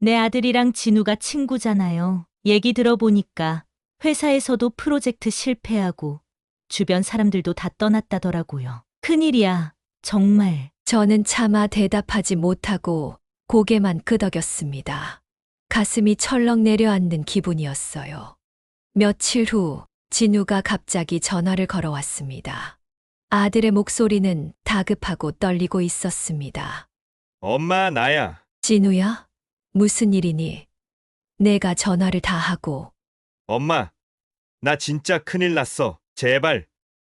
내 아들이랑 진우가 친구잖아요. 얘기 들어보니까 회사에서도 프로젝트 실패하고 주변 사람들도 다 떠났다더라고요. 큰일이야, 정말. 저는 차마 대답하지 못하고 고개만 끄덕였습니다. 가슴이 철렁 내려앉는 기분이었어요. 며칠 후 진우가 갑자기 전화를 걸어왔습니다. 아들의 목소리는 다급하고 떨리고 있었습니다. 엄마, 나야. 진우야? 무슨 일이니? 내가 전화를 다 하고. 엄마, 나 진짜 큰일 났어. 제발,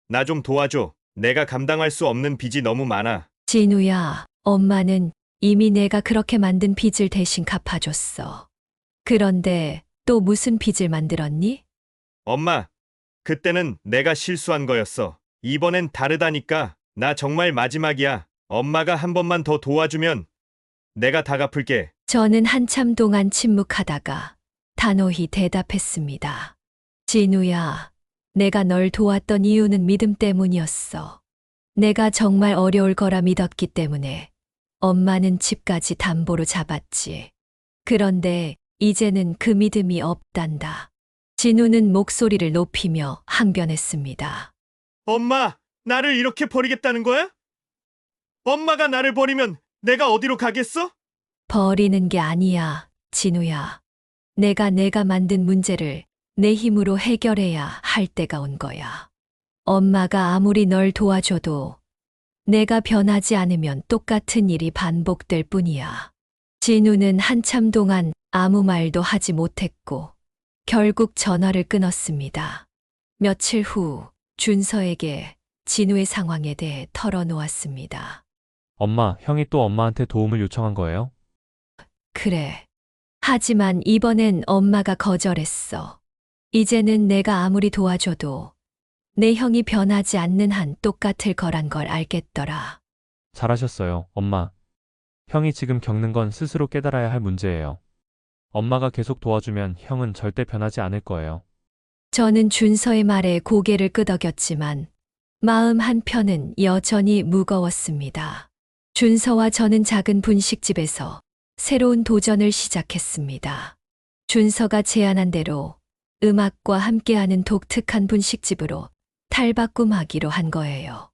나 좀 도와줘. 내가 감당할 수 없는 빚이 너무 많아. 진우야, 엄마는 이미 내가 그렇게 만든 빚을 대신 갚아줬어. 그런데 또 무슨 빚을 만들었니? 엄마, 그때는 내가 실수한 거였어. 이번엔 다르다니까. 나 정말 마지막이야. 엄마가 한 번만 더 도와주면 내가 다 갚을게. 저는 한참 동안 침묵하다가 단호히 대답했습니다. 진우야, 내가 널 도왔던 이유는 믿음 때문이었어. 내가 정말 어려울 거라 믿었기 때문에 엄마는 집까지 담보로 잡았지. 그런데 이제는 그 믿음이 없단다. 진우는 목소리를 높이며 항변했습니다. 엄마, 나를 이렇게 버리겠다는 거야? 엄마가 나를 버리면 내가 어디로 가겠어? 버리는 게 아니야, 진우야. 내가 만든 문제를 내 힘으로 해결해야 할 때가 온 거야. 엄마가 아무리 널 도와줘도 내가 변하지 않으면 똑같은 일이 반복될 뿐이야. 진우는 한참 동안 아무 말도 하지 못했고 결국 전화를 끊었습니다. 며칠 후 준서에게 진우의 상황에 대해 털어놓았습니다. 엄마, 형이 또 엄마한테 도움을 요청한 거예요? 그래. 하지만 이번엔 엄마가 거절했어. 이제는 내가 아무리 도와줘도 내 형이 변하지 않는 한 똑같을 거란 걸 알겠더라. 잘하셨어요, 엄마. 형이 지금 겪는 건 스스로 깨달아야 할 문제예요. 엄마가 계속 도와주면 형은 절대 변하지 않을 거예요. 저는 준서의 말에 고개를 끄덕였지만 마음 한편은 여전히 무거웠습니다. 준서와 저는 작은 분식집에서 새로운 도전을 시작했습니다. 준서가 제안한 대로 음악과 함께하는 독특한 분식집으로 탈바꿈하기로 한 거예요.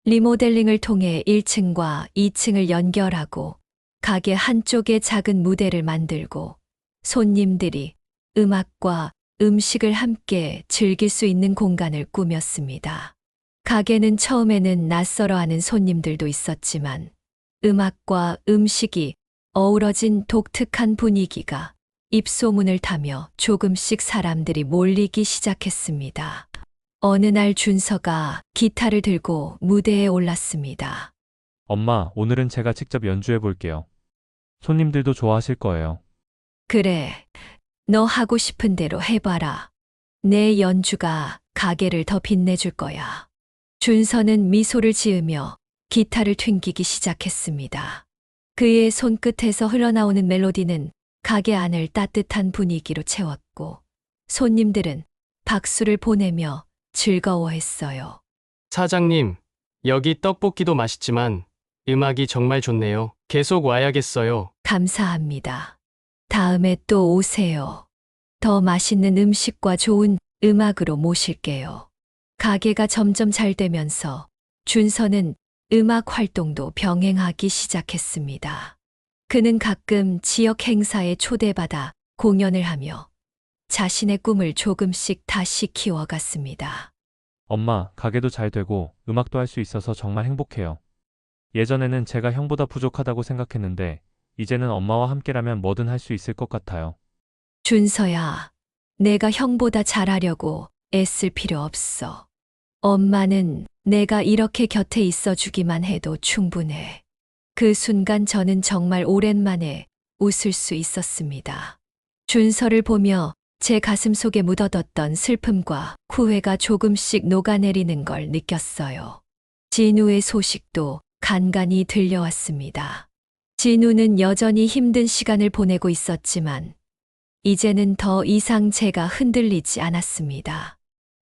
리모델링을 통해 1층과 2층을 연결하고 가게 한쪽에 작은 무대를 만들고 손님들이 음악과 음식을 함께 즐길 수 있는 공간을 꾸몄습니다. 가게는 처음에는 낯설어하는 손님들도 있었지만 음악과 음식이 어우러진 독특한 분위기가 입소문을 타며 조금씩 사람들이 몰리기 시작했습니다. 어느 날 준서가 기타를 들고 무대에 올랐습니다. 엄마, 오늘은 제가 직접 연주해 볼게요. 손님들도 좋아하실 거예요. 그래, 너 하고 싶은 대로 해봐라. 내 연주가 가게를 더 빛내줄 거야. 준서는 미소를 지으며 기타를 튕기기 시작했습니다. 그의 손끝에서 흘러나오는 멜로디는 가게 안을 따뜻한 분위기로 채웠고 손님들은 박수를 보내며 즐거워했어요. 사장님, 여기 떡볶이도 맛있지만 음악이 정말 좋네요. 계속 와야겠어요. 감사합니다. 다음에 또 오세요. 더 맛있는 음식과 좋은 음악으로 모실게요. 가게가 점점 잘 되면서 준서는 음악 활동도 병행하기 시작했습니다. 그는 가끔 지역 행사에 초대받아 공연을 하며 자신의 꿈을 조금씩 다시 키워갔습니다. 엄마, 가게도 잘 되고 음악도 할 수 있어서 정말 행복해요. 예전에는 제가 형보다 부족하다고 생각했는데 이제는 엄마와 함께라면 뭐든 할 수 있을 것 같아요. 준서야, 내가 형보다 잘하려고 애쓸 필요 없어. 엄마는 내가 이렇게 곁에 있어 주기만 해도 충분해. 그 순간 저는 정말 오랜만에 웃을 수 있었습니다. 준서를 보며 제 가슴 속에 묻어뒀던 슬픔과 후회가 조금씩 녹아내리는 걸 느꼈어요. 진우의 소식도 간간히 들려왔습니다. 진우는 여전히 힘든 시간을 보내고 있었지만 이제는 더 이상 제가 흔들리지 않았습니다.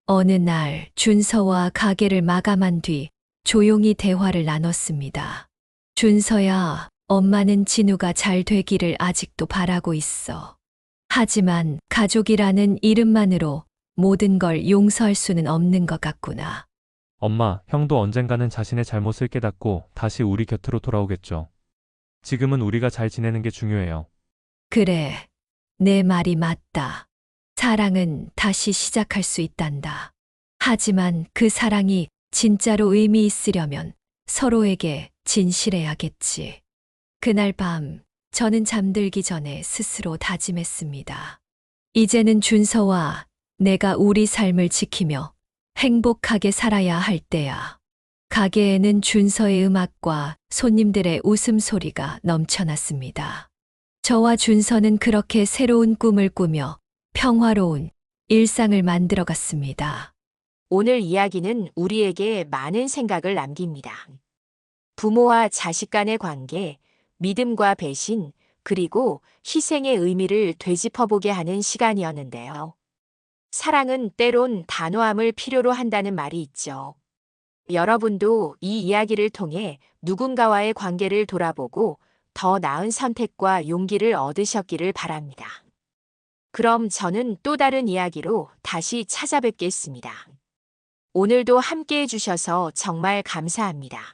어느 날 준서와 가게를 마감한 뒤 조용히 대화를 나눴습니다. 준서야, 엄마는 진우가 잘 되기를 아직도 바라고 있어. 하지만 가족이라는 이름만으로 모든 걸 용서할 수는 없는 것 같구나. 엄마, 형도 언젠가는 자신의 잘못을 깨닫고 다시 우리 곁으로 돌아오겠죠. 지금은 우리가 잘 지내는 게 중요해요. 그래, 내 말이 맞다. 사랑은 다시 시작할 수 있단다. 하지만 그 사랑이 진짜로 의미 있으려면 서로에게 진실해야겠지. 그날 밤, 저는 잠들기 전에 스스로 다짐했습니다. 이제는 준서와 내가 우리 삶을 지키며 행복하게 살아야 할 때야. 가게에는 준서의 음악과 손님들의 웃음소리가 넘쳐났습니다. 저와 준서는 그렇게 새로운 꿈을 꾸며 평화로운 일상을 만들어갔습니다. 오늘 이야기는 우리에게 많은 생각을 남깁니다. 부모와 자식 간의 관계, 믿음과 배신, 그리고 희생의 의미를 되짚어보게 하는 시간이었는데요. 사랑은 때론 단호함을 필요로 한다는 말이 있죠. 여러분도 이 이야기를 통해 누군가와의 관계를 돌아보고 더 나은 선택과 용기를 얻으셨기를 바랍니다. 그럼 저는 또 다른 이야기로 다시 찾아뵙겠습니다. 오늘도 함께 해주셔서 정말 감사합니다.